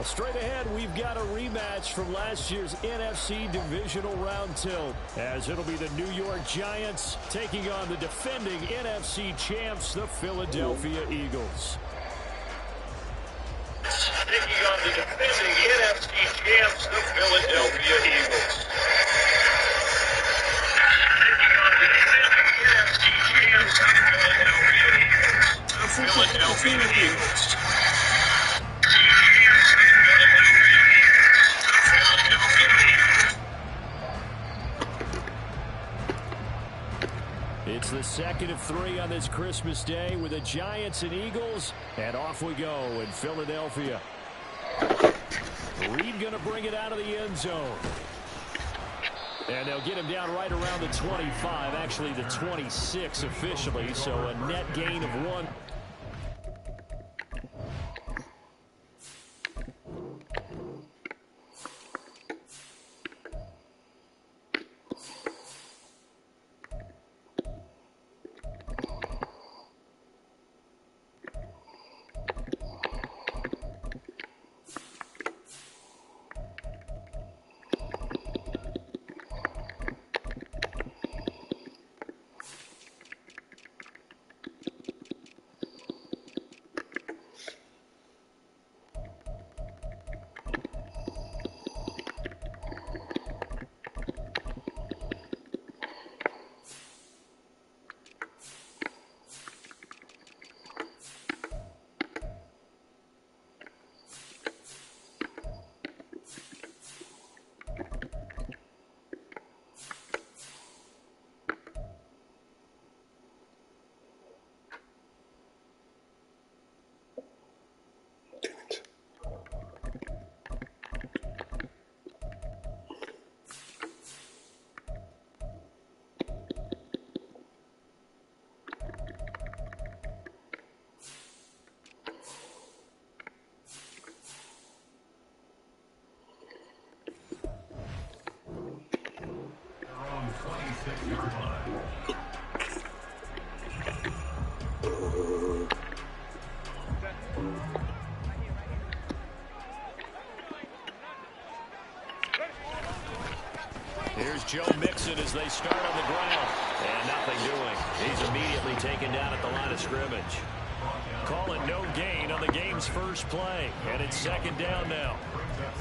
Well, straight ahead, we've got a rematch from last year's NFC Divisional Round 2, as it'll be the New York Giants taking on the defending NFC champs, the Philadelphia Eagles. Taking on the defending NFC champs, the Philadelphia Eagles. Taking on the defending NFC champs, the Philadelphia Eagles. It's the second of 3 on this Christmas Day with the Giants and Eagles, and off we go in Philadelphia. Reed going to bring it out of the end zone. And they'll get him down right around the 25, actually the 26 officially, so a net gain of 1. Here's Joe Mixon as they start on the ground. And nothing doing. He's immediately taken down at the line of scrimmage. Call it no gain on the game's first play. And it's second down now.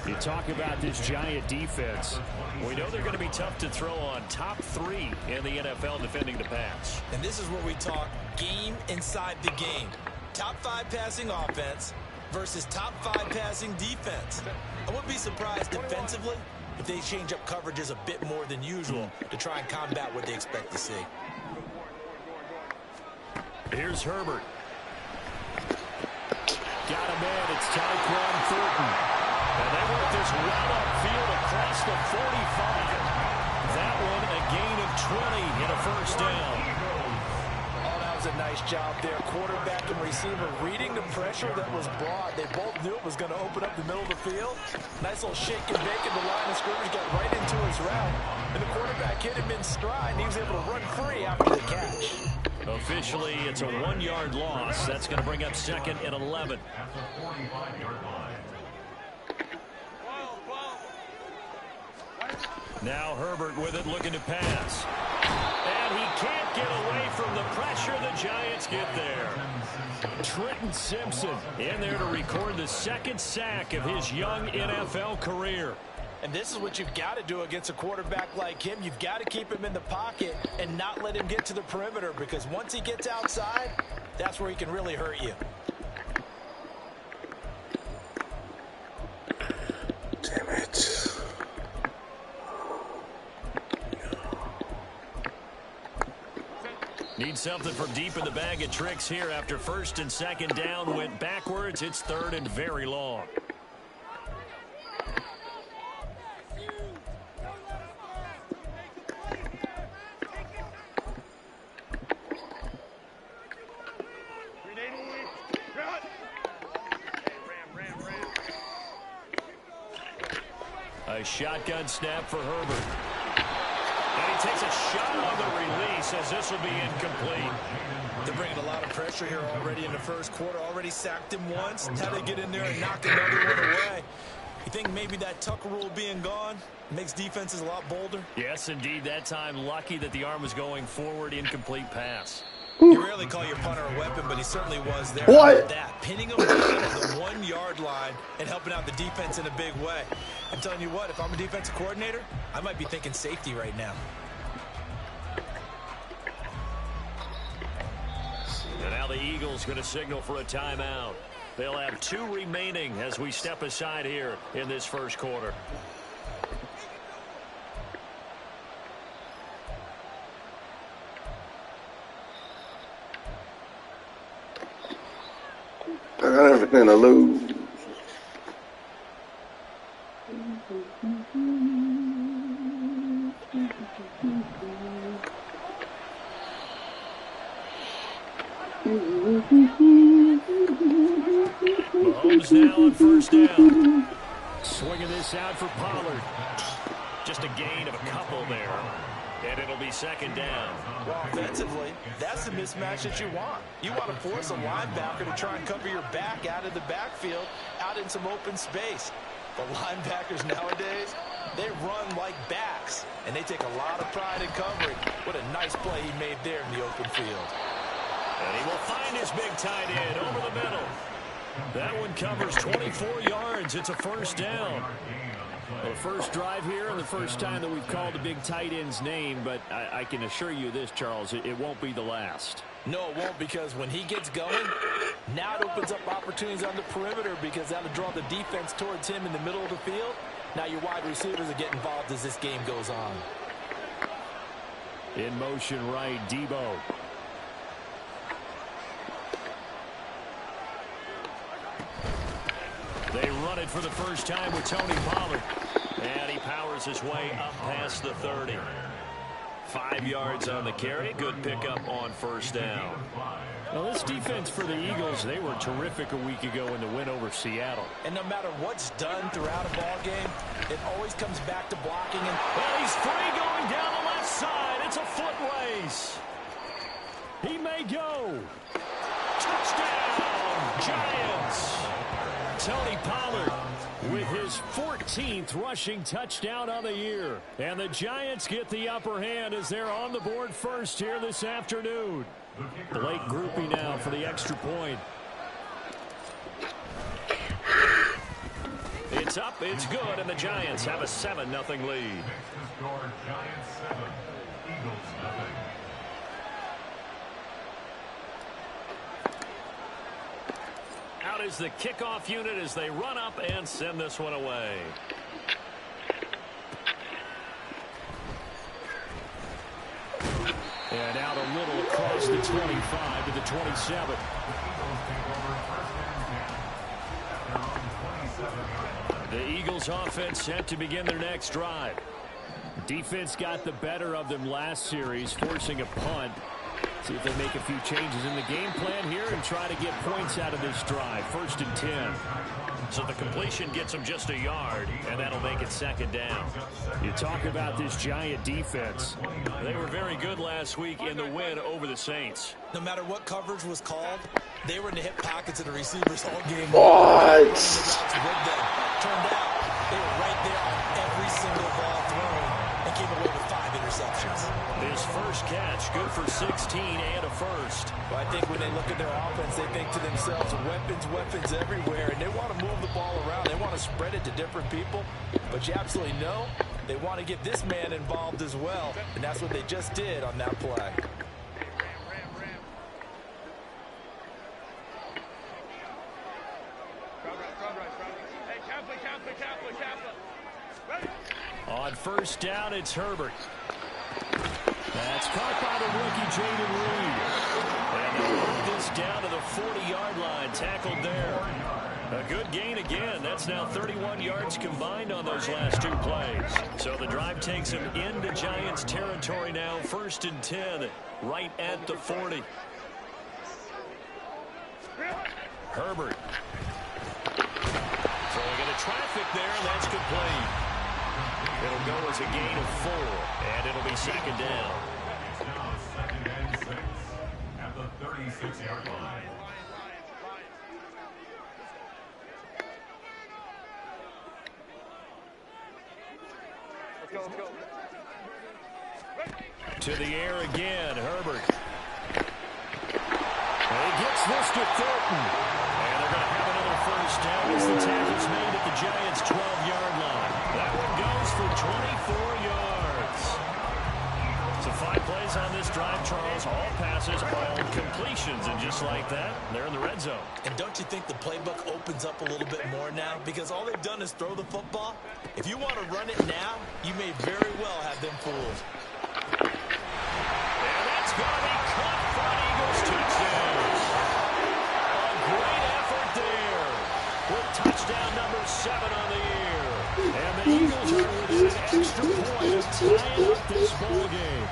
You talk about this Giant defense. We know they're going to be tough to throw on. Top 3 in the NFL defending the pass. And this is where we talk game inside the game. Top 5 passing offense versus top 5 passing defense. I wouldn't be surprised defensively if they change up coverages a bit more than usual to try and combat what they expect to see. Here's Herbert. Got him in. It's Tyquan Thornton. And they work this well upfield across the 45. That one a gain of 20 in a first down. Oh, that was a nice job there. Quarterback and receiver reading the pressure that was brought. They both knew it was going to open up the middle of the field. Nice little shake and bake in the line of scrimmage, got right into his route. And the quarterback hit him in stride, and he was able to run free after the catch. Officially, it's a 1-yard loss. That's going to bring up second and 11. Now Herbert with it, looking to pass. And he can't get away from the pressure. The Giants get there. Trenton Simpson in there to record the second sack of his young NFL career. And this is what you've got to do against a quarterback like him. You've got to keep him in the pocket and not let him get to the perimeter, because once he gets outside, that's where he can really hurt you. Damn it. Need something from deep in the bag of tricks here after first and second down went backwards. It's third and very long. A shotgun snap for Herbert. And he takes a shot on the release as this will be incomplete. They're bringing a lot of pressure here already in the first quarter. Already sacked him once. How they get in there and knock another one away. You think maybe that Tucker rule being gone makes defenses a lot bolder? Yes, indeed. That time, lucky that the arm was going forward. Incomplete pass. You rarely call your punter a weapon, but he certainly was there. What? That pinning him down at the 1 yard line and helping out the defense in a big way. I'm telling you what, if I'm a defensive coordinator, I might be thinking safety right now. And now the Eagles going to signal for a timeout. They'll have 2 remaining as we step aside here in this first quarter. I got everything to lose. Mahomes now on first down. Swinging this out for Pollard. Just a gain of a couple there. And it'll be second down. Well, offensively, that's the mismatch that you want. You want to force a linebacker to try and cover your back out of the backfield, out in some open space. But linebackers nowadays, they run like backs, and they take a lot of pride in covering. What a nice play he made there in the open field. And he will find his big tight end over the middle. That one covers 24 yards. It's a first down. Well, the first drive here and the first time that we've called a big tight end's name, but I can assure you this, Charles, it won't be the last. No, it won't, because when he gets going, now it opens up opportunities on the perimeter because that'll draw the defense towards him in the middle of the field. Now your wide receivers will get involved as this game goes on. In motion right, Debo. They run it for the first time with Tony Pollard. And he powers his way up past the 30. 5 yards on the carry. Good pickup on first down. Well, this defense for the Eagles, they were terrific a week ago in the win over Seattle. And no matter what's done throughout a ball game, it always comes back to blocking. And well, he's free going down the left side. It's a foot race. He may go. Touchdown, Giants. Tony Pollard with his 14th rushing touchdown on the year. And the Giants get the upper hand as they're on the board first here this afternoon. Blake Grupe now for the extra point. It's up, it's good, and the Giants have a 7-0 lead. Giants 7, Eagles nothing. Out is the kickoff unit as they run up and send this one away. And out a little across the 25 to the 27. The Eagles offense set to begin their next drive. Defense got the better of them last series, forcing a punt. See if they make a few changes in the game plan here and try to get points out of this drive. 1st and 10. So the completion gets them just a yard, and that'll make it second down. You talk about this Giant defense. They were very good last week in the win over the Saints. no matter what coverage was called, they were in the hip pockets of the receivers all game. What? Turned out, they were right there on every single ball thrown and came away with 5 interceptions. His first catch, good for 16 and a first. Well, I think when they look at their offense, they think to themselves, weapons everywhere, and they want to move the ball around. They want to spread it to different people, but you absolutely know they want to get this man involved as well, and that's what they just did on that play. On first down, it's Herbert. That's caught by the rookie, Jaden Reed. And they move this down to the 40-yard line, tackled there. A good gain again. That's now 31 yards combined on those last 2 plays. So the drive takes him into Giants territory now, 1st and 10, right at the 40. Herbert. Throwing into traffic there, and that's complete. It'll go as a gain of 4, and it'll be second down. Now 2nd and 6 at the 36-yard line. To the air again, Herbert. And he gets this to Thornton. And they're going to have another first down as the tackle's made at the Giants' 12-yard line. That one goes for 24 yards. So 5 plays on this drive, Charles. All passes, all completions. And just like that, they're in the red zone. And don't you think the playbook opens up a little bit more now? Because all they've done is throw the football. If you want to run it now, you may very well have them fooled. And that's going to be caught for an Eagles touchdown. A great effort there with touchdown number 7 on the year. And the Eagles are within an extra point of tying up this ball game.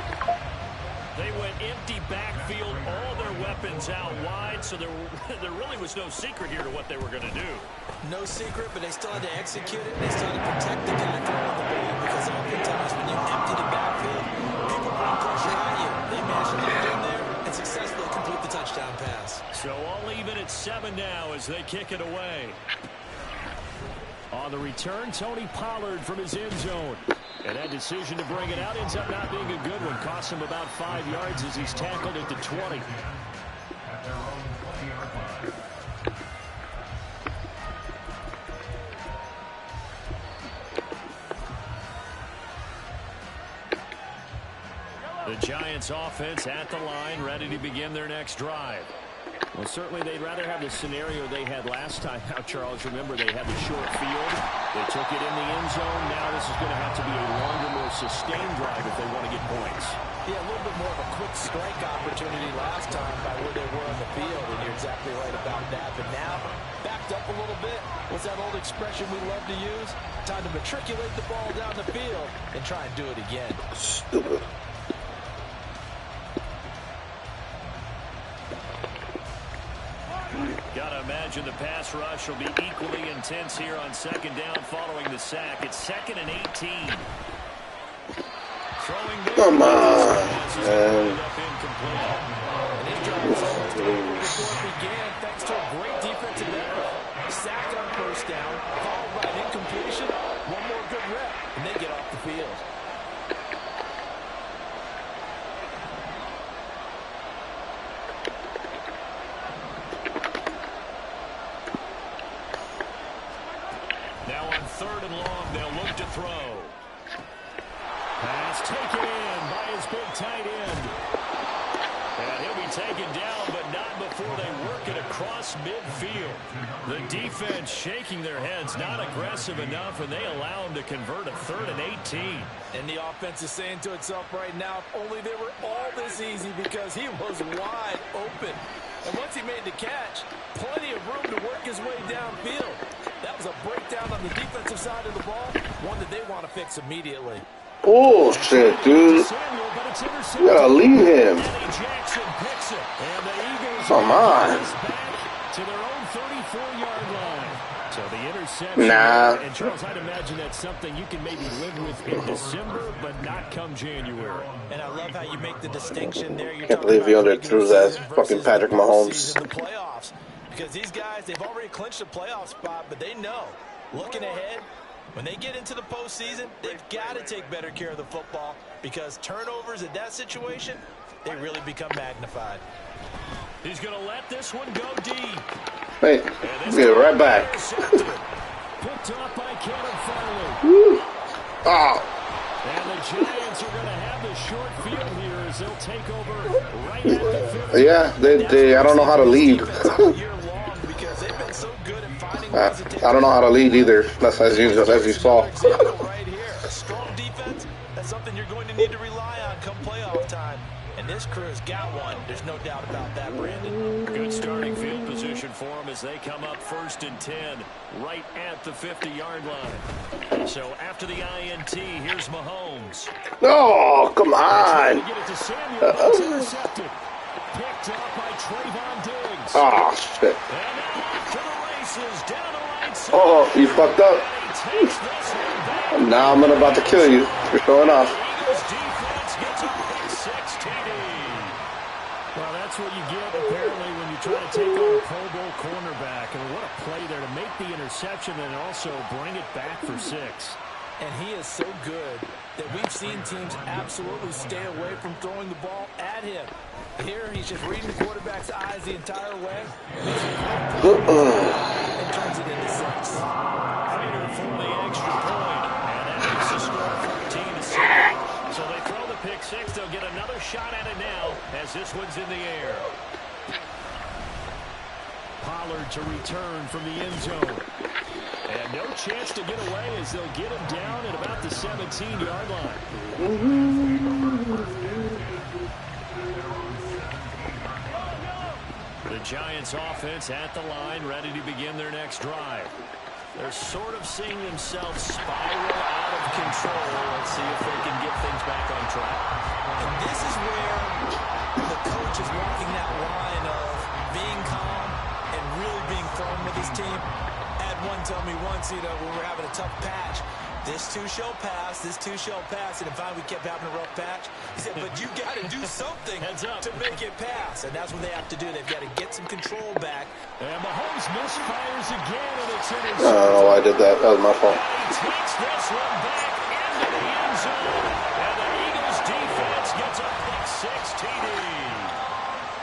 They went empty backfield, all their weapons out wide, so there really was no secret here to what they were going to do. No secret, but they still had to execute it. They still had to protect the guy throwing the ball because oftentimes when you empty the backfield, people bring pressure on you. They managed to get in there and successfully complete the touchdown pass. So all even at 7 now as they kick it away. On the return, Tony Pollard from his end zone. And that decision to bring it out ends up not being a good one. Costs him about 5 yards as he's tackled at the 20. At their own 20-yard line. The Giants offense at the line, ready to begin their next drive. Well, certainly they'd rather have the scenario they had last time. Now, Charles, remember they had the short field. They took it in the end zone. Now this is going to have to be a longer, more sustained drive if they want to get points. Yeah, a little bit more of a quick strike opportunity last time by where they were on the field, and you're exactly right about that. But now, backed up a little bit. What's that old expression we love to use? Time to matriculate the ball down the field and try and do it again. Stupid. Got to imagine the pass rush will be equally intense here on second down following the sack. It's 2nd and 18. Come on, man. Began thanks to a great defensive effort. Sacked on first down, followed by an incompletion. One more good rep, and they get off the field. Now on 3rd and long, they'll look to throw. Pass taken in by his big tight end. And he'll be taken down, but not before they work it across midfield. The defense shaking their heads, not aggressive enough, and they allow him to convert a 3rd and 18. And the offense is saying to itself right now, if only they were all this easy, because he was wide open. And once he made the catch, plenty of room to work his way downfield. That was a breakdown on the defensive side of the ball, one that they want to fix immediately. Bullshit, dude. You gotta leave him. Come on. To their own 34-yard line. So the interception. Nah. And Charles, I'd imagine that's something you can maybe live with in December, but not come January. And I love how you make the distinction there. You're Can't believe he underthrew that fucking Patrick Mahomes. The playoffs. Because these guys, they've already clinched a playoff spot, but they know, looking ahead, when they get into the postseason, they've got to take better care of the football, because turnovers in that situation, they really become magnified. He's going to let this one go deep. Hey, we'll get it right back. Picked up by Cannon Farley. Oh. And the Giants are going to have the short field here as they'll take over right at the 50. Yeah, they I don't know how to lead. I don't know how to lead either. That's as you saw. Right here, a strong defense. That's something you're going to need to rely on come playoff time. And this crew's got one. There's no doubt about that, Brandon. Good starting field position for them as they come up 1st and 10, right at the 50-yard line. So after the INT, here's Mahomes. Oh, come on. Get it to Samuel, that's intercepted. Picked up by Trayvon Diggs. Oh, shit. And now off to the races, down the right side. Oh, you fucked up. takes this one back. Now I'm about to kill you for showing off. Eagles defense gets a pick six TD. Well, that's what you get, apparently, when you try to take on a Pro Bowl cornerback. I mean, what a play there to make the interception and also bring it back for 6. And he is so good that we've seen teams absolutely stay away from throwing the ball at him. Here, he's just reading the quarterback's eyes the entire way. And turns it into 6. Prater for the extra point. And that makes the score 14-7. So they throw the pick six. They'll get another shot at it now as this one's in the air. Pollard to return from the end zone. And no chance to get away as they'll get him down at about the 17-yard line. The Giants offense at the line, ready to begin their next drive. They're sort of seeing themselves spiral out of control. Let's see if they can get things back on track. And this is where the coach is walking that line of being calm and really being firm with his team. Had one tell me once, when we're having a tough patch, this too shall pass, this too shall pass. And finally we kept having a rough patch. He said, but you got to do something to make it pass. And that's what they have to do. They've got to get some control back. And Mahomes misfires again, and it's intercepted. I don't know why I did that. That was my fault. He takes this one back into the end zone. And the Eagles defense gets a pick six TD.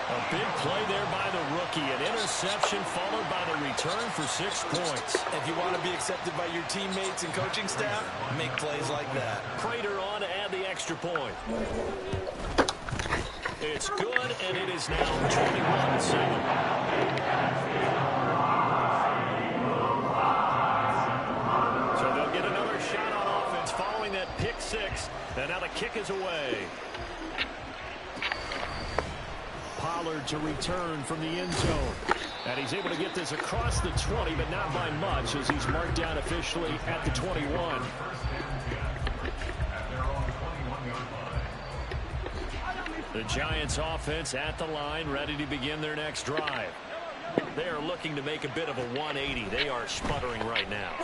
A big play there by the rookie. An interception followed by the return for 6 points. If you want to be accepted by your teammates and coaching staff, make plays like that. Prater on to add the extra point. It's good, and it is now 21-7. So they'll get another shot on offense following that pick six. And now the kick is away. Pollard to return from the end zone. And he's able to get this across the 20, but not by much as he's marked down officially at the 21. The Giants offense at the line, ready to begin their next drive. They are looking to make a bit of a 180. They are sputtering right now.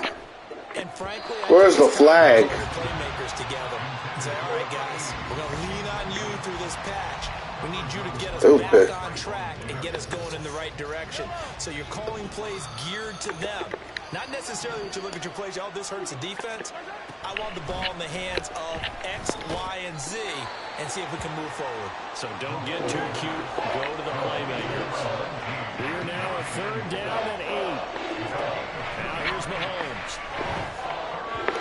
And frankly, Where's the flag? Playmakers together and say, all right, guys, we're going to lean on you through this patch. We need you to get us back on track and get us going in the right direction. So you're calling plays geared to them. Not necessarily what you look at your plays, oh, this hurts the defense. I want the ball in the hands of X, Y, and Z and see if we can move forward. So don't get too cute. Go to the playmakers. We're now a 3rd down and 8. Now here's Mahomes.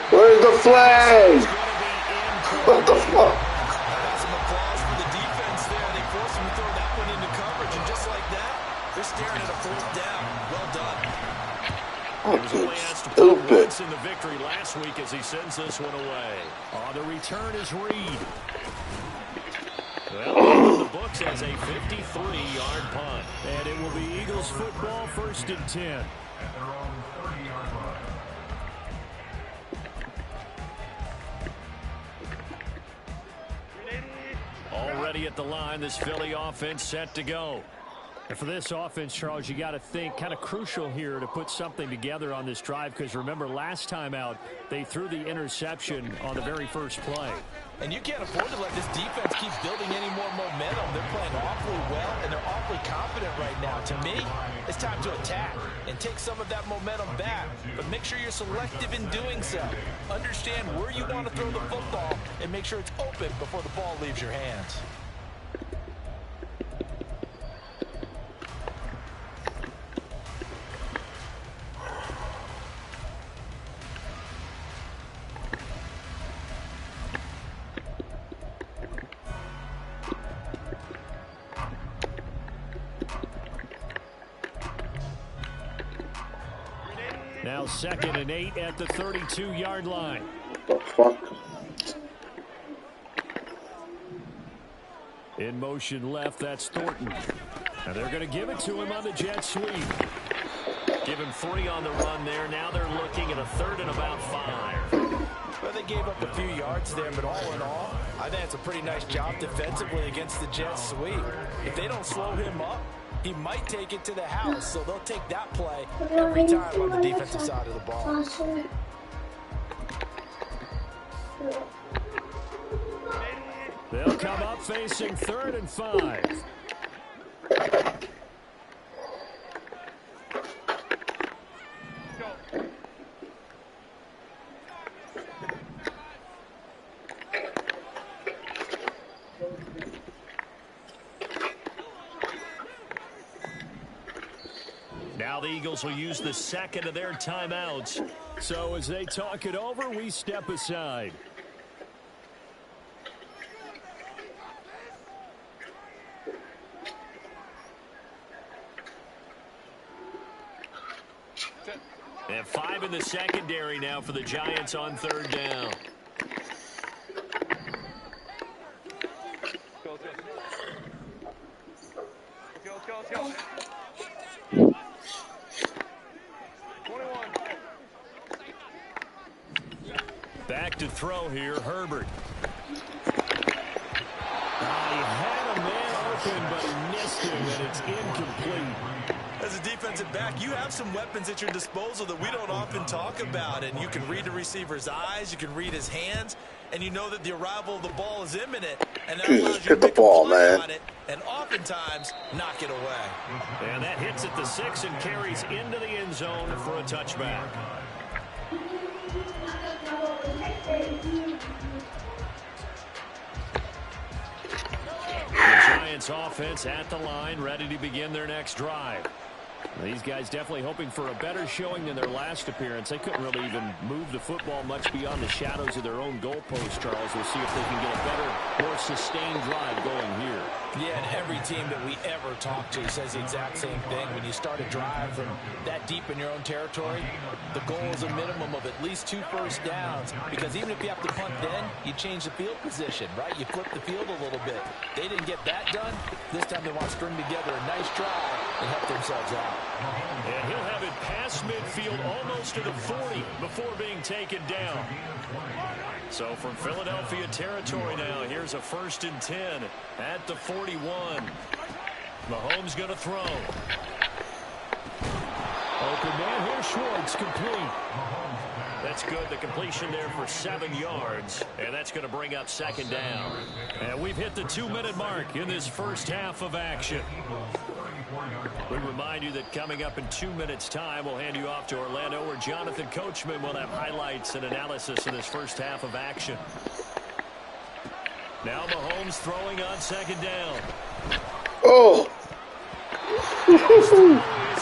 Where's the flag? What the fuck? Some applause for the defense there. They forced him to throw that one into coverage, and just like that, they're staring at a 4th down. Well done. He was only asked to play once in the victory last week as he sends this one away. On the return is Reed. Well, the books as a 53-yard punt. And it will be Eagles football, 1st and 10. At their own 30-yard line. Already at the line, this Philly offense set to go. And for this offense, Charles, you got to think kind of crucial here to put something together on this drive because remember last time out they threw the interception on the very first play. And you can't afford to let this defense keep building any more momentum. They're playing awfully well, and they're awfully confident right now. To me, it's time to attack and take some of that momentum back. But make sure you're selective in doing so. Understand where you want to throw the football and make sure it's open before the ball leaves your hands. Now 2nd and 8 at the 32-yard line. What the fuck? In motion left, that's Thornton. And they're going to give it to him on the jet sweep. Give him 3 on the run there. Now they're looking at a 3rd and about 5. Well, they gave up a few yards there, but all in all, I think it's a pretty nice job defensively against the jet sweep. If they don't slow him up, he might take it to the house, so they'll take that play every time on the defensive side of the ball. They'll come up facing 3rd and 5. Now the Eagles will use the second of their timeouts. So as they talk it over, we step aside. And 5 in the secondary now for the Giants on 3rd down. Back to throw here, Herbert. He had a man open, but he missed him, and it's incomplete. As a defensive back, you have some weapons at your disposal that we don't often talk about, and you can read the receiver's eyes, you can read his hands, and you know that the arrival of the ball is imminent, and that allows you to hit the make ball, a play man. on it, and oftentimes knock it away. And that hits at the 6 and carries into the end zone for a touchback. The Giants offense at the line, ready to begin their next drive. These guys definitely hoping for a better showing than their last appearance. They couldn't really even move the football much beyond the shadows of their own goalpost, Charles. We'll see if they can get a better, more sustained drive going here. Yeah, and every team that we ever talk to says the exact same thing. When you start a drive from that deep in your own territory, the goal is a minimum of at least 2 first downs, because even if you have to punt then, you change the field position, right? You flip the field a little bit. They didn't get that done. This time they want to string together a nice drive and help themselves out. And he'll have it past midfield almost to the 40 before being taken down. So from Philadelphia territory now, here's a 1st and 10 at the 41. Mahomes going to throw. Open man here, Schwartz, complete. That's good. The completion there for 7 yards. And that's going to bring up 2nd down. And we've hit the 2-minute mark in this first half of action. We remind you that coming up in 2 minutes' time, we'll hand you off to Orlando, where Jonathan Coachman will have highlights and analysis in this first half of action. Now Mahomes throwing on 2nd down. Oh!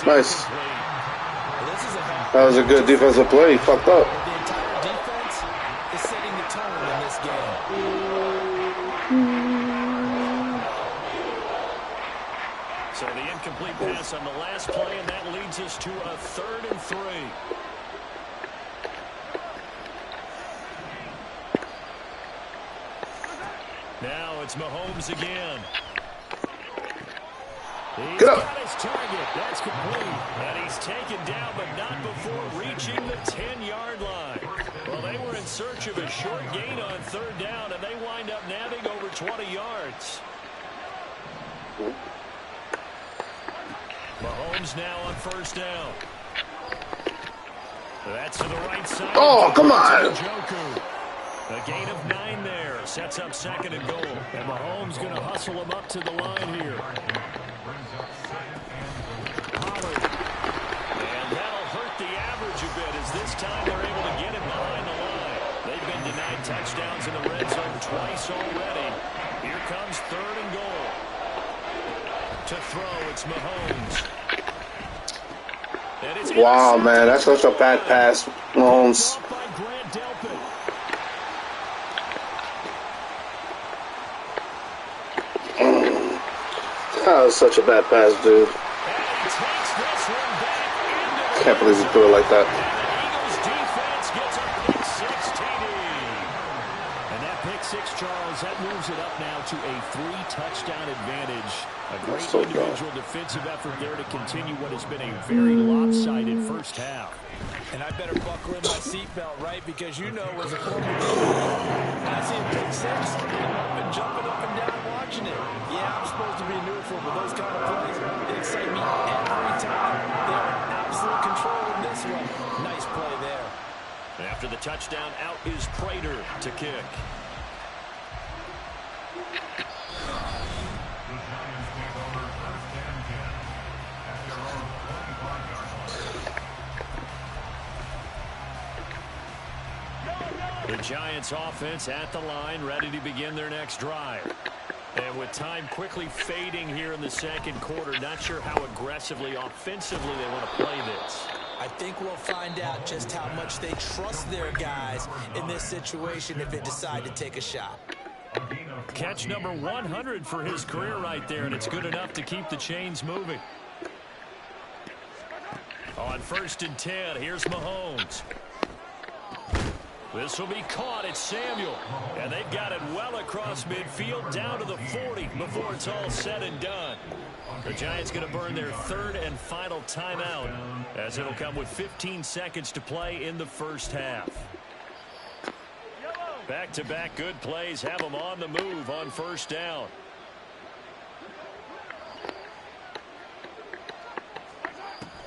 Nice. That was a good defensive play. He fucked up. The entire defense is setting the tone in this game. So the incomplete pass on the last play, and that leads us to a 3rd and 3. Now it's Mahomes again. He's Get up. got his target. That's complete. And he's taken down, but not before reaching the 10-yard line. Well, they were in search of a short gain on 3rd down, and they wind up nabbing over 20 yards. Mahomes now on 1st down. That's to the right side. Oh, come on. Njoku. A gain of 9 there. Sets up 2nd and goal. And Mahomes going to hustle him up to the line here. Pollard. And that'll hurt the average a bit, as this time they're able to get him behind the line. They've been denied touchdowns in the red zone twice already. Here comes 3rd and goal. To throw, it's Mahomes. And it's Wow, man, that's such a bad pass, Mahomes. by Grant Delpit. That was such a bad pass, dude. And he takes this one back into Can't believe he threw it like that. And the Eagles defense gets a pick 6 TD. And that pick 6, Charles, that moves it up now to a 3-touchdown advantage. A great So good. individual defensive effort there to continue what has been a very lopsided first half. And I better buckle in my seatbelt, right? Because you know, as a former when I see a pick 6, I've been jumping up and down watching it. Yeah, I'm supposed to be neutral, but those kind of plays, they excite me every time. They're in absolute control in this one. Nice play there. After the touchdown, out is Prater to kick. The Giants offense at the line, ready to begin their next drive. And with time quickly fading here in the second quarter, not sure how aggressively, offensively they want to play this. I think we'll find out just how much they trust their guys in this situation if they decide to take a shot. Catch number 100 for his career right there, and it's good enough to keep the chains moving. On 1st and 10, here's Mahomes. This will be caught. It's Samuel. And they've got it well across midfield down to the 40 before it's all said and done. The Giants going to burn their 3rd and final timeout as it'll come with 15 seconds to play in the first half. Back-to-back good plays have them on the move on 1st down.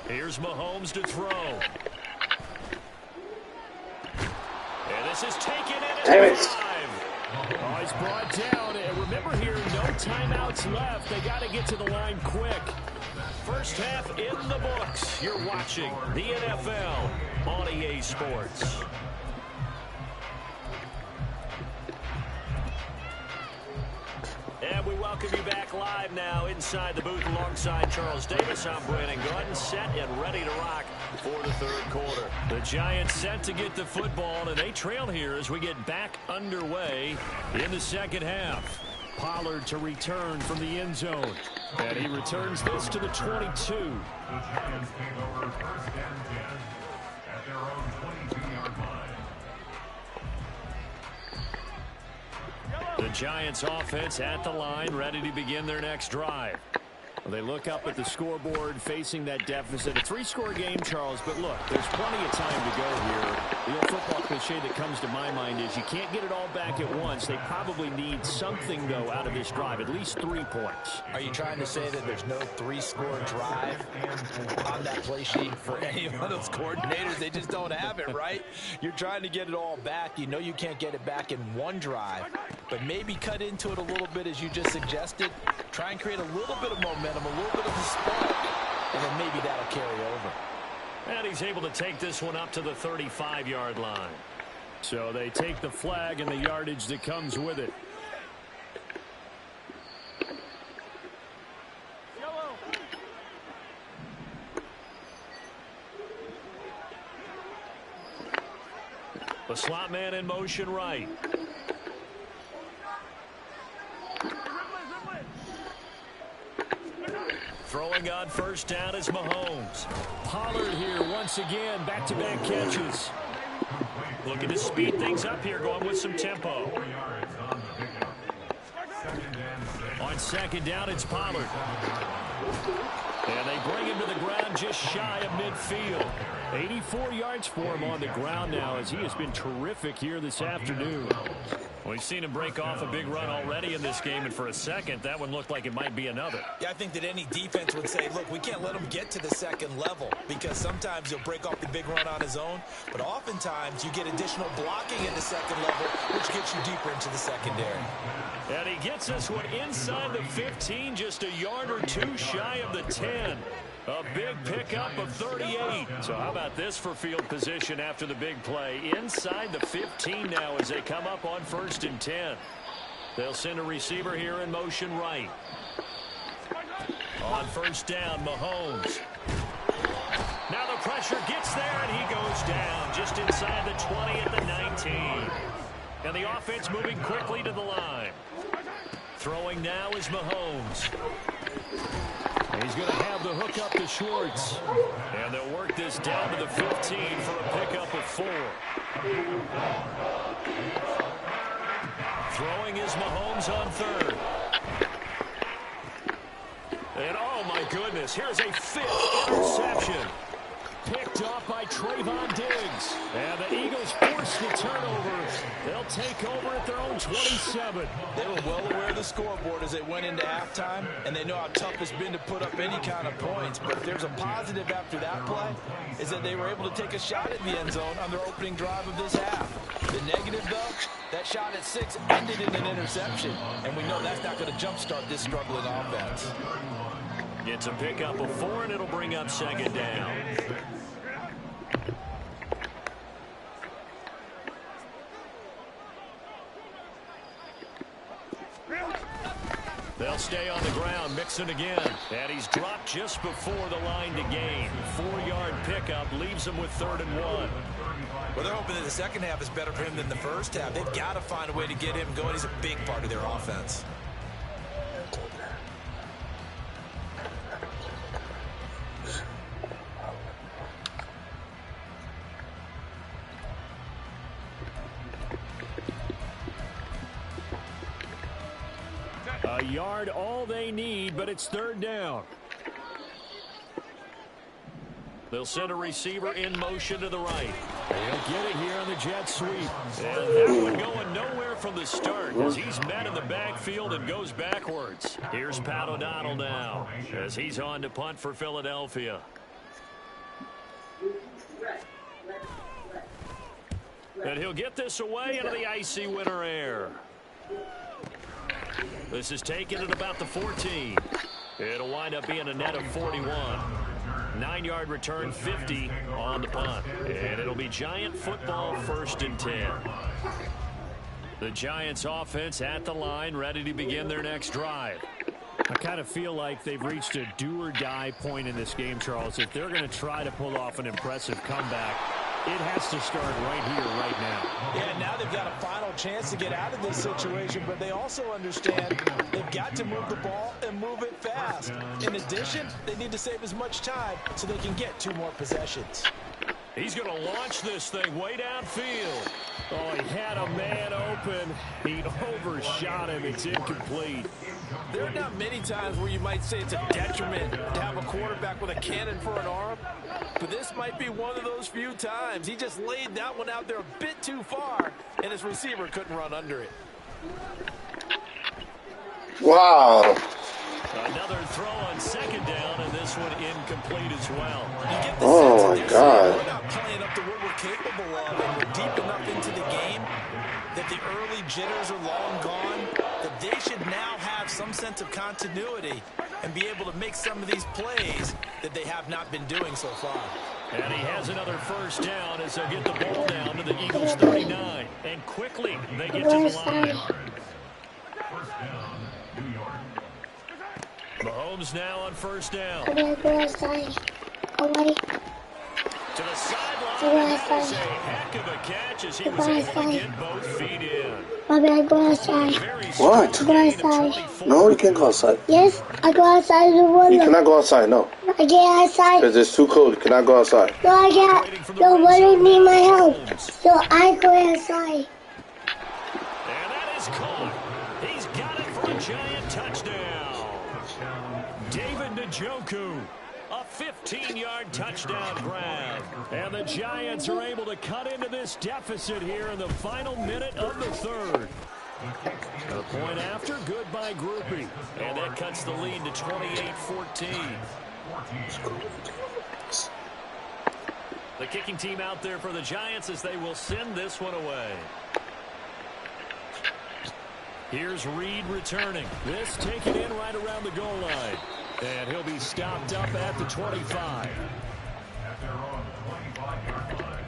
Here's Mahomes to throw. And this is taken in at 5. Oh, he's brought down. And remember here, no timeouts left. They got to get to the line quick. First half in the books. You're watching the NFL on EA Sports. And we welcome you back live now inside the booth alongside Charles Davis. I'm Brandon Gunn, set and ready to rock for the 3rd quarter. The Giants set to get the football, and they trail here as we get back underway in the second half. Pollard to return from the end zone. And he returns this to the 22. The Giants take over 1st and 10 at their own 22-yard line. The Giants offense at the line, ready to begin their next drive. Well, they look up at the scoreboard facing that deficit. A 3-score game, Charles, but look, there's plenty of time to go here. The old football cliche that comes to my mind is you can't get it all back at once. They probably need something, though, out of this drive, at least 3 points. Are you trying to say that there's no 3-score drive on that play sheet for any of those coordinators? They just don't have it, right? You're trying to get it all back. You know you can't get it back in one drive, but maybe cut into it a little bit as you just suggested. Try and create a little bit of momentum, a little bit of a spark, and then maybe that'll carry over. And he's able to take this one up to the 35-yard line. So they take the flag and the yardage that comes with it. The slot man in motion right. Throwing on 1st down is Mahomes. Pollard here once again, back-to-back catches. Looking to speed things up here, going with some tempo. On 2nd down, it's Pollard. And they bring him to the ground just shy of midfield. 84 yards for him on the ground now as he has been terrific here this afternoon. We've seen him break off a big run already in this game, and for a second, that one looked like it might be another. Yeah, I think that any defense would say, look, we can't let him get to the second level because sometimes he'll break off the big run on his own, but oftentimes you get additional blocking in the second level, which gets you deeper into the secondary. And he gets this one inside the 15, just a yard or 2 shy of the 10. A big pickup of 38. So how about this for field position after the big play? Inside the 15 now as they come up on 1st and 10. They'll send a receiver here in motion right. On 1st down, Mahomes. Now the pressure gets there, and he goes down just inside the 20 at the 19. And the offense moving quickly to the line. Throwing now is Mahomes. He's going to have the hook up to Schwartz. And they'll work this down to the 15 for a pickup of 4. Throwing is Mahomes on 3rd. And oh my goodness, here's a 5th interception. Picked off by Trayvon Diggs. And the Eagles force the turnover. They'll take over at their own 27. They were well aware of the scoreboard as they went into halftime, and they know how tough it's been to put up any kind of points. But if there's a positive after that play, is that they were able to take a shot at the end zone on their opening drive of this half. The negative, though, that shot at 6 ended in an interception, and we know that's not going to jumpstart this struggling offense. Gets a pickup of 4, and it'll bring up second down. They'll stay on the ground. Mixon again. And he's dropped just before the line to gain. 4-yard pickup leaves him with 3rd and 1. Well, they're hoping that the second half is better for him than the first half. They've got to find a way to get him going. He's a big part of their offense. A yard all they need, but it's 3rd down. They'll send a receiver in motion to the right. They'll get it here on the jet sweep. And that one going nowhere from the start as he's met in the backfield and goes backwards. Here's Pat O'Donnell now as he's on to punt for Philadelphia. And he'll get this away into the icy winter air. This is taken at about the 14. It'll wind up being a net of 41. 9-yard return, 50 on the punt. And it'll be Giant football, 1st and 10. The Giants offense at the line, ready to begin their next drive. I kind of feel like they've reached a do-or-die point in this game, Charles. If they're going to try to pull off an impressive comeback, it has to start right here, right now. Yeah, now they've got a final chance to get out of this situation, but they also understand they've got to move the ball and move it fast. In addition, they need to save as much time so they can get 2 more possessions. He's going to launch this thing way downfield. Oh, he had a man open. He overshot him. It's incomplete. There are not many times where you might say it's a detriment to have a quarterback with a cannon for an arm, but this might be one of those few times. He just laid that one out there a bit too far, and his receiver couldn't run under it. Wow. Another throw on 2nd down, and this one incomplete as well. You get the Oh, sense my that God. we're not playing up to what we're capable of, and we're deep enough into the game that the early jitters are long gone, that they should now have some sense of continuity and be able to make some of these plays that they have not been doing so far. And he has another 1st down as they'll get the ball down to the Eagles' 39. And quickly, they get to the line. Mahomes now on 1st down. To the sideline. That is a heck of a catch as he was able to get both feet in. What? No, you can't go outside. Yes, I go outside the window. You cannot go outside, no. I get outside. Because it's too cold. You cannot go outside. No, nobody need my help. So I go outside. And that is caught. He's got it for a Giant touchdown. David Njoku. A 15-yard touchdown grab. And the Giants are able to cut into this deficit here in the final minute of the 3rd. A point after, good by Groupie. And that cuts the lead to 28-14. The kicking team out there for the Giants as they will send this one away. Here's Reed returning. This taken in right around the goal line. And he'll be stopped up at the 25. At their own 25-yard line.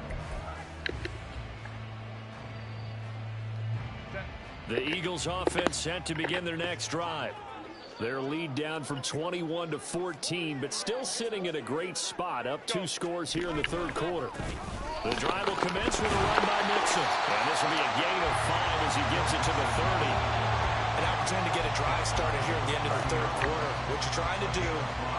The Eagles offense set to begin their next drive. Their lead down from 21 to 14, but still sitting at a great spot, up 2 scores here in the 3rd quarter. The drive will commence with a run by Mixon. And this will be a gain of 5 as he gets it to the 30. An opportunity to get a drive started here at the end of the 3rd quarter. What you're trying to do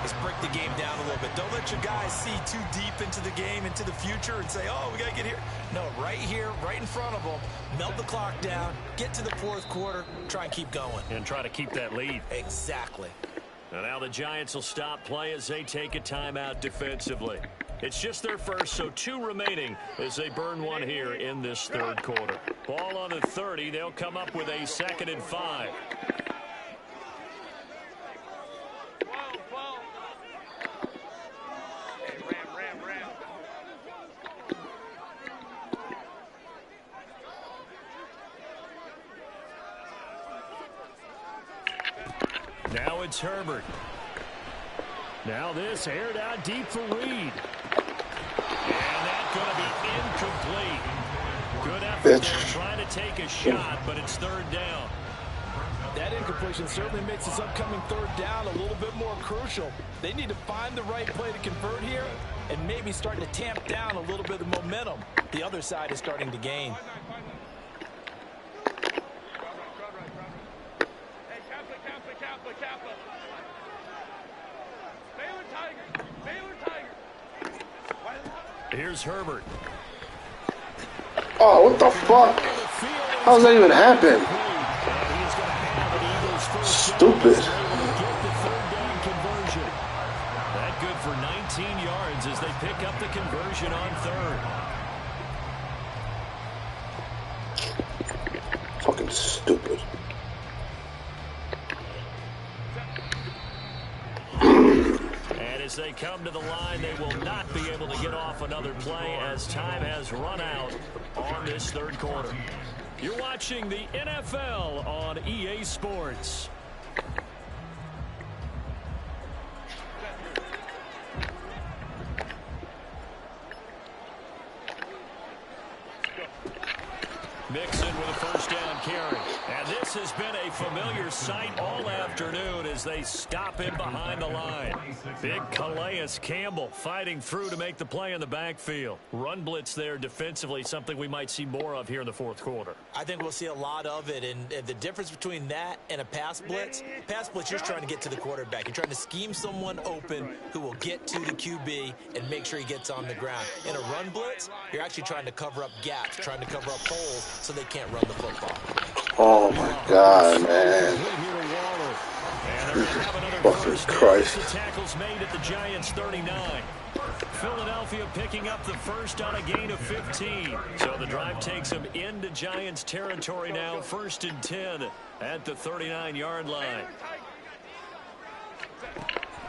is break the game down a little bit. Don't let your guys see too deep into the game, into the future, and say, oh, we got to get here. No, right here, right in front of them, melt the clock down, get to the 4th quarter, try and keep going. And try to keep that lead. Exactly. And now the Giants will stop play as they take a timeout defensively. It's just their first, so 2 remaining as they burn one here in this third quarter. Ball on the 30. They'll come up with a 2nd and 5. Now it's Herbert. Now this aired out deep for Reed. And that's going to be incomplete. Good effort there trying to take a shot, but it's 3rd down. That incompletion certainly makes this upcoming 3rd down a little bit more crucial. They need to find the right play to convert here and maybe starting to tamp down a little bit of momentum. The other side is starting to gain. Here's Herbert. Oh, what the fuck? How does that even happen? Stupid. That good for 19 yards as they pick up the conversion on 3rd. Fucking stupid. As they come to the line, they will not be able to get off another play as time has run out on this 3rd quarter. You're watching the NFL on EA Sports. Mixon with a 1st down carry. And this has been a familiar sight all afternoon as they stop him behind the line. Big Calais Campbell fighting through to make the play in the backfield. Run blitz there defensively, something we might see more of here in the 4th quarter. I think we'll see a lot of it, and the difference between that and a pass blitz, you're trying to get to the quarterback. You're trying to scheme someone open who will get to the QB and make sure he gets on the ground. In a run blitz, you're actually trying to cover up gaps, trying to cover up holes so they can't run the football. Oh my God, man. Fucking Christ. Tackles made at the Giants 39. Philadelphia picking up the first on a gain of 15. So the drive takes them into Giants territory now. 1st and 10 at the 39-yard line.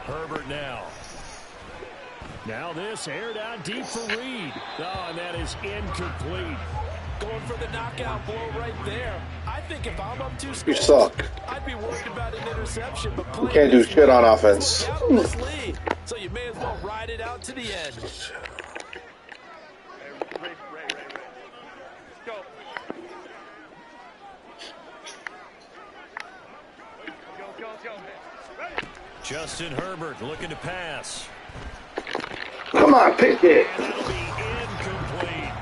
Herbert now. Now this aired out deep for Reed. Oh, and that is incomplete. Going for the knockout blow right there. I think if I'm up 2 You suck. I'd be worried about an interception. But you can't do shit on offense. So you may as well ride it out to the end. Justin Herbert looking to pass. Come on, pick it. That'll be incomplete.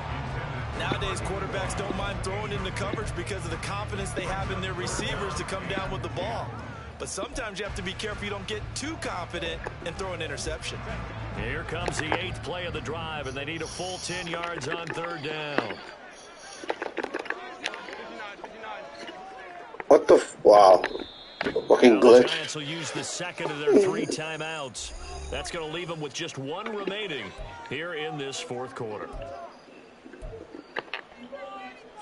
Nowadays, quarterbacks don't mind throwing into coverage because of the confidence they have in their receivers to come down with the ball. But sometimes you have to be careful you don't get too confident and throw an interception. Here comes the 8th play of the drive, and they need a full 10 yards on 3rd down. What the wow. Fucking glitch. The Giants will use the 2nd of their 3 timeouts. That's going to leave them with just 1 remaining here in this 4th quarter.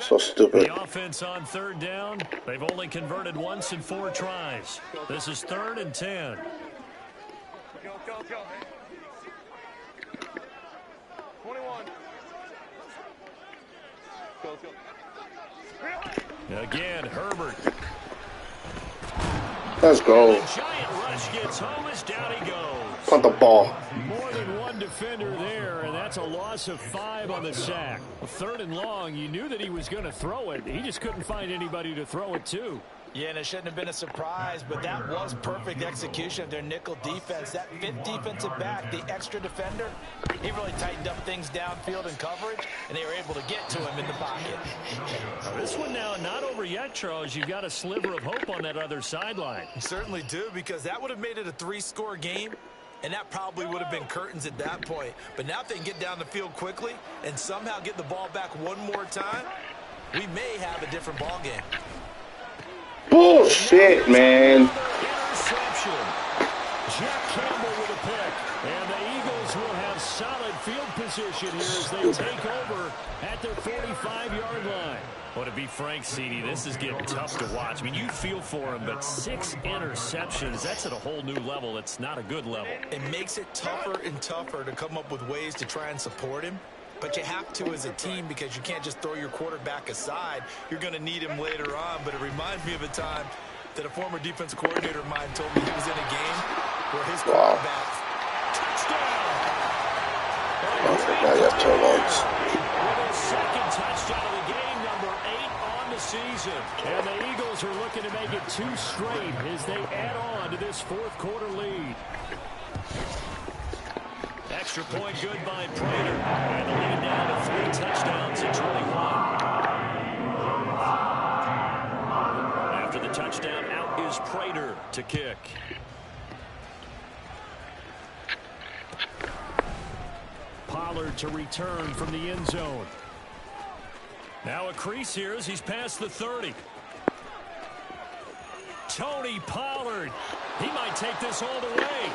So stupid. The offense on 3rd down. They've only converted once in 4 tries. This is 3rd and 10. Go. 21. Go. Again, Herbert. Let's go. The giant rush gets home as down he goes. Punt the ball. More than one defender there, and that's a loss of 5 on the sack. 3rd and long, you knew that he was going to throw it. He just couldn't find anybody to throw it to. Yeah, and it shouldn't have been a surprise, but that was perfect execution of their nickel defense. That 5th defensive back, the extra defender, he really tightened up things downfield in coverage, and they were able to get to him in the pocket. Now, this one now not over yet, Charles. You've got a sliver of hope on that other sideline. You certainly do, because that would have made it a 3-score game, and that probably would have been curtains at that point. But now if they can get down the field quickly and somehow get the ball back one more time, we may have a different ball game. Bullshit, man. Jack Campbell with a pick. And the Eagles will have solid field position here as they take over at their 45-yard line. Well, to be frank, CD, this is getting tough to watch. I mean, you feel for him, but 6 interceptions, that's at a whole new level. It's not a good level. It makes it tougher and tougher to come up with ways to try and support him. But you have to as a team because you can't just throw your quarterback aside. You're going to need him later on. But it reminds me of a time that a former defense coordinator of mine told me he was in a game where his quarterback... Touchdown! I think I got 2 votes. With his second touchdown of the game, number 8 on the season. And the Eagles are looking to make it 2 straight as they add on to this fourth quarter lead. Extra point good by Prater. And the lead down to 3 touchdowns at 21. After the touchdown, out is Prater to kick. Pollard to return from the end zone. Now a crease here as he's past the 30. Tony Pollard. He might take this all the way.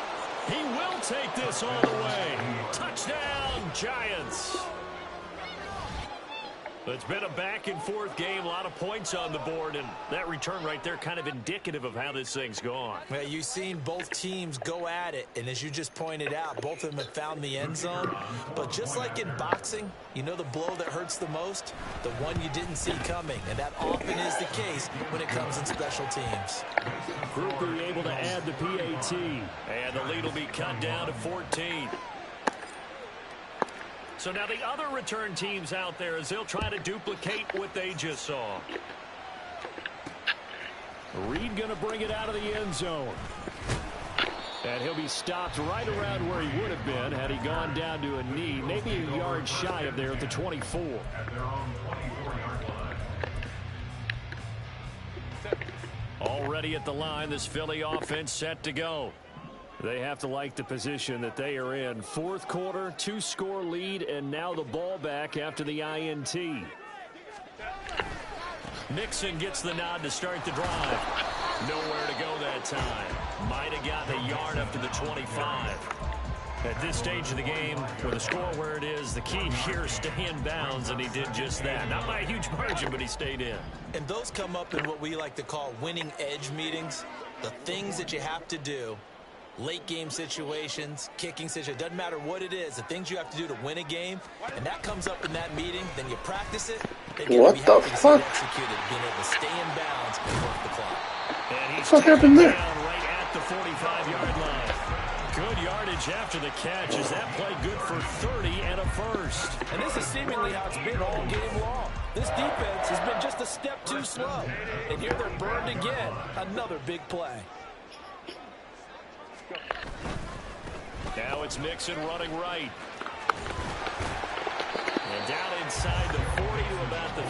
He will take this all the way. Touchdown, Giants. It's been a back-and-forth game, a lot of points on the board, and that return right there kind of indicative of how this thing's gone. Well, you've seen both teams go at it, and as you just pointed out, both of them have found the end zone. But just like in boxing, you know the blow that hurts the most? The one you didn't see coming, and that often is the case when it comes in special teams. Group be able to add the PAT. And the lead will be cut down to 14. So now the other return teams out there as they'll try to duplicate what they just saw. Reed going to bring it out of the end zone. And he'll be stopped right around where he would have been had he gone down to a knee, maybe a yard shy of there at the 24. At their own 24-yard line. Already at the line, this Philly offense set to go. They have to like the position that they are in. Fourth quarter, 2-score lead, and now the ball back after the INT. Mixon gets the nod to start the drive. Nowhere to go that time. Might have gotten a yard up to the 25. At this stage of the game, with the score where it is, the key here is stay in bounds, and he did just that. Not by a huge margin, but he stayed in. And those come up in what we like to call winning edge meetings. The things that you have to do. Late game situations, kicking situations, doesn't matter what it is, the things you have to do to win a game, and that comes up in that meeting, then you practice it. What the fuck? Executed, being able to stay in bounds and work the clock. And he's What happened there? down right at the 45-yard line. Good yardage after the catch. Is that play good for 30 and a first? And this is seemingly how it's been all game long. This defense has been just a step too slow. And here they're burned again. Another big play. Now it's Mixon running right. And down inside the 40 to about the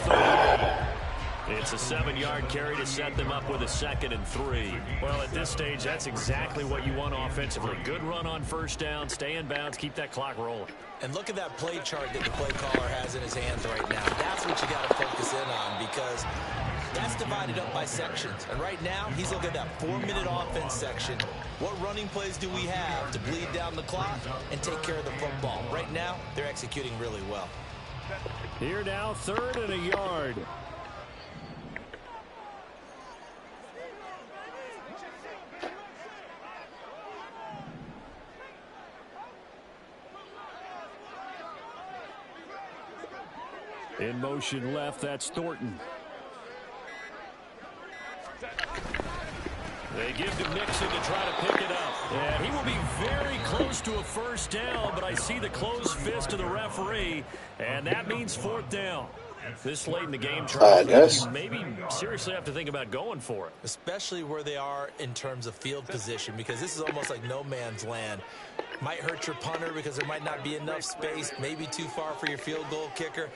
38. It's a 7-yard carry to set them up with a 2nd and 3. Well, at this stage, that's exactly what you want offensively. Good run on first down, stay in bounds, keep that clock rolling. And look at that play chart that the play caller has in his hands right now. That's what you got to focus in on because that's divided up by sections. And right now, he's looking at that 4-minute offense section. What running plays do we have to bleed down the clock and take care of the football? Right now, they're executing really well. Here now, 3rd and a yard. In motion left, that's Thornton. They give to Mixon to try to pick it up. And he will be very close to a first down, but I see the closed fist of the referee, and that means 4th down. This late in the game, Charles, you maybe seriously have to think about going for it. Especially where they are in terms of field position, because this is almost like no man's land. Might hurt your punter because there might not be enough space, maybe too far for your field goal kicker.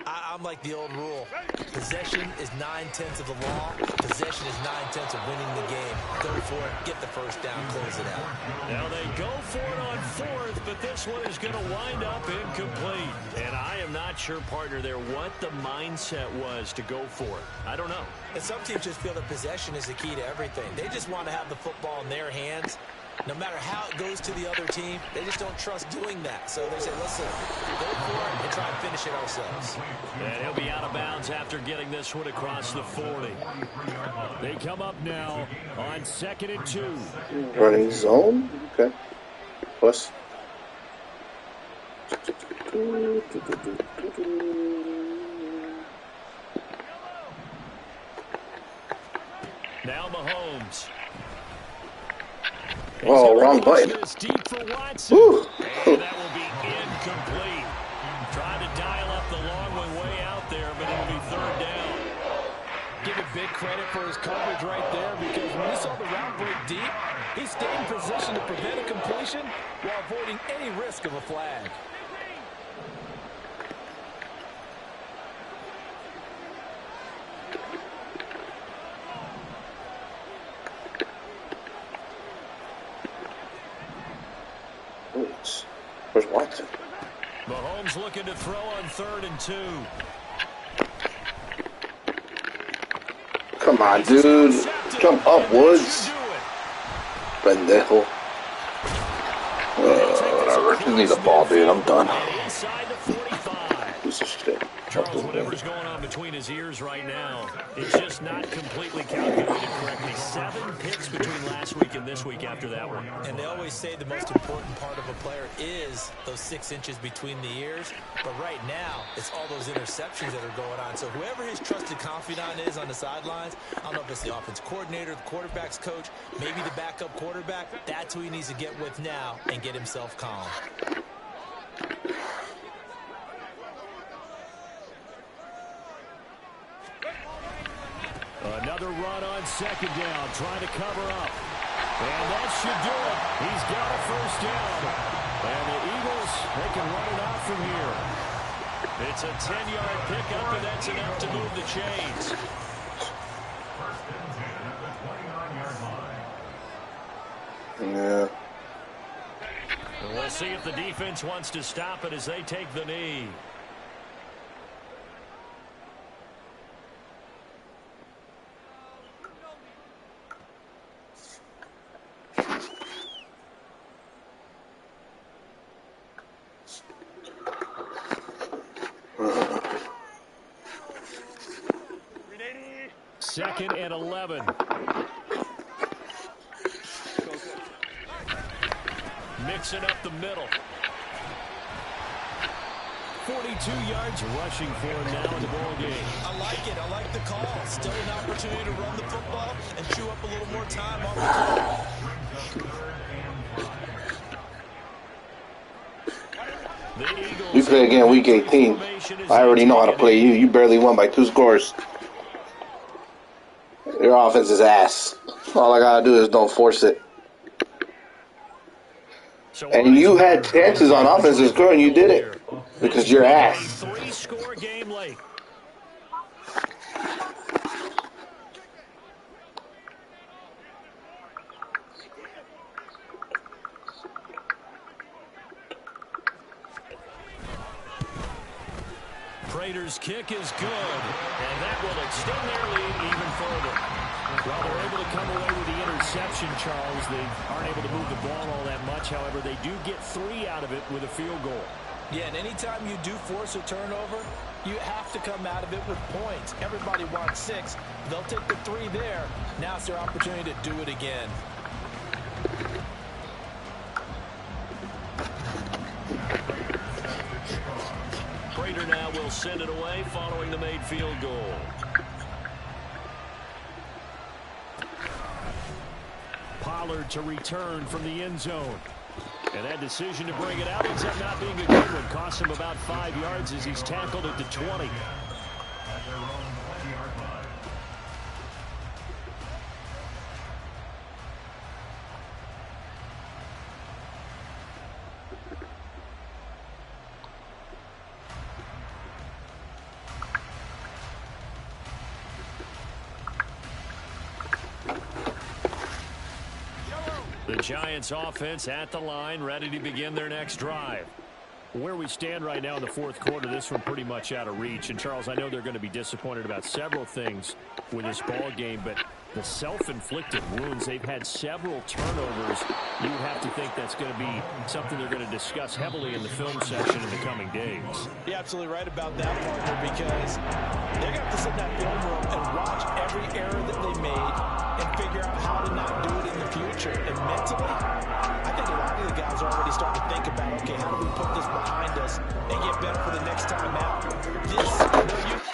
I'm like the old rule. Possession is 9/10 of the law. Possession is 9/10 of winning the game. Go for it. Get the first down. Close it out. Now they go for it on 4th, but this one is going to wind up incomplete. And I am not sure, partner, there what the mindset was to go for it. I don't know. And some teams just feel that possession is the key to everything. They just want to have the football in their hands. No matter how it goes to the other team, they just don't trust doing that. So they say, listen, go for it and try and finish it ourselves. And he'll be out of bounds after getting this one across the 40. They come up now on 2nd and 2. Running zone? Okay. Plus. Now Mahomes. Oh, wrong button. Deep for Watson. And that will be incomplete. Trying to dial up the long one way out there, but it'll be 3rd down. Give it big credit for his coverage right there, because when he saw the route break deep, he stayed in position to prevent a completion while avoiding any risk of a flag. Where's Watson? Mahomes looking to throw on 3rd and 2. Come on, dude. Jump up, Woods. Pendejo. Whatever. Just need the ball, dude. I'm done. Inside the 45. Piece of shit. Charles, whatever's going on between his ears right now, it's just not completely calculated correctly. 7 picks between last week and this week after that one. And they always say the most important part of a player is those 6 inches between the ears. But right now, it's all those interceptions that are going on. So whoever his trusted confidant is on the sidelines, I don't know if it's the offense coordinator, the quarterback's coach, maybe the backup quarterback, that's who he needs to get with now and get himself calm. Another run on 2nd down, trying to cover up. And that should do it. He's got a 1st down. And the Eagles, they can run it out from here. It's a 10-yard pickup, and that's enough to move the chains. Yeah. And we'll see if the defense wants to stop it as they take the knee. Second and 11. Mixing up the middle. 42 yards rushing for him now in the ball game. I like it. I like the call. Still an opportunity to run the football and chew up a little more time on the clock. You play again week 18. I already know how to play you. You barely won by 2 scores. Your offense is ass. All I gotta do is don't force it. And you had chances on offense to score and you did it. Because you're ass. 3-score game late. Prater's kick is good, and that will extend their lead even further. Well, they're able to come away with the interception, Charles. They aren't able to move the ball all that much. However, they do get 3 out of it with a field goal. Yeah, and anytime you do force a turnover, you have to come out of it with points. Everybody wants 6. They'll take the 3 there. Now it's their opportunity to do it again. Prater now will send it away following the made field goal. Pollard to return from the end zone. And that decision to bring it out ends up not being a good one. Cost him about 5 yards as he's tackled at the 20. The Giants offense at the line, ready to begin their next drive. Where we stand right now in the 4th quarter, this one pretty much out of reach. And, Charles, I know they're going to be disappointed about several things with this ball game, but The self-inflicted wounds, they've had several turnovers. You would have to think that's going to be something they're going to discuss heavily in the film session in the coming days. You're absolutely right about that, partner, because they're going to have to sit in that film room and watch every error that they made and figure out how to not do it in the future. And mentally, I think a lot of the guys are already starting to think about, okay, how do we put this behind us and get better for the next time out? This,